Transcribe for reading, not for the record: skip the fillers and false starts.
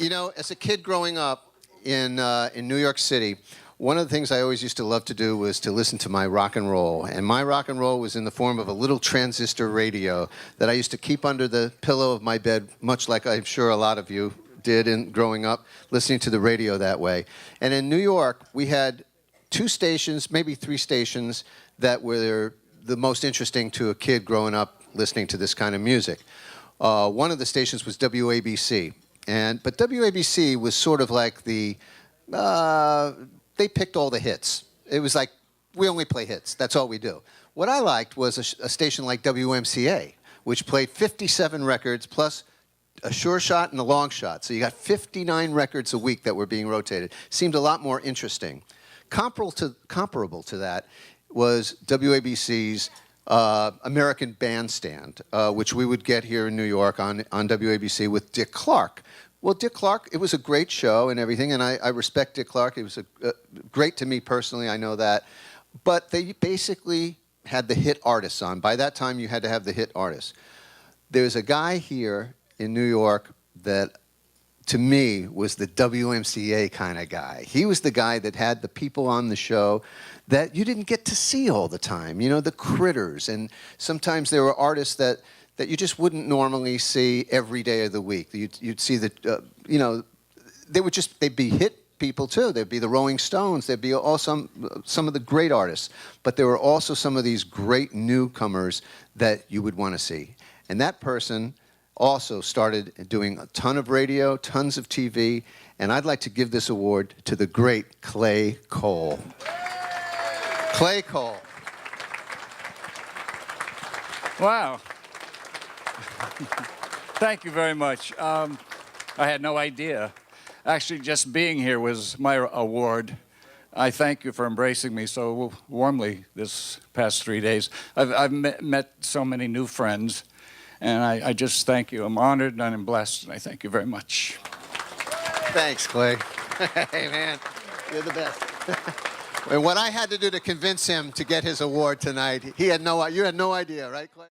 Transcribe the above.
You know, as a kid growing up in New York City, one of the things I always used to love to do was to listen to my rock and roll. And my rock and roll was in the form of a little transistor radio that I used to keep under the pillow of my bed, much like I'm sure a lot of you did in growing up, listening to the radio that way. And in New York, we had 2 stations, maybe 3 stations, that were the most interesting to a kid growing up listening to this kind of music. One of the stations was WABC. But WABC was sort of like the, they picked all the hits. It was like, we only play hits, that's all we do. What I liked was a station like WMCA, which played 57 records plus a sure shot and a long shot. So you got 59 records a week that were being rotated. Seemed a lot more interesting. Comparable to that was WABC's American Bandstand, which we would get here in New York on WABC with Dick Clark. Well, Dick Clark, it was a great show and everything, and I respect Dick Clark. It was great to me personally, I know that. But they basically had the hit artists on. By that time, you had to have the hit artists. There's a guy here in New York that, to me, was the WMCA kind of guy. He was the guy that had the people on the show that you didn't get to see all the time. You know, the Critters, and sometimes there were artists that you just wouldn't normally see every day of the week. You'd see the, you know, they'd be hit people too. There'd be the Rolling Stones. There'd be also some of the great artists. But there were also some of these great newcomers that you would want to see. And that person also started doing a ton of radio, tons of TV, and I'd like to give this award to the great Clay Cole. Clay Cole. Wow. Thank you very much. I had no idea. Actually, just being here was my award. I thank you for embracing me so warmly this past 3 days. I've met so many new friends, and I just thank you. I'm honored and I'm blessed, and I thank you very much. Thanks, Clay. Hey, man, you're the best. And what I had to do to convince him to get his award tonight, you had no idea, right, Clay?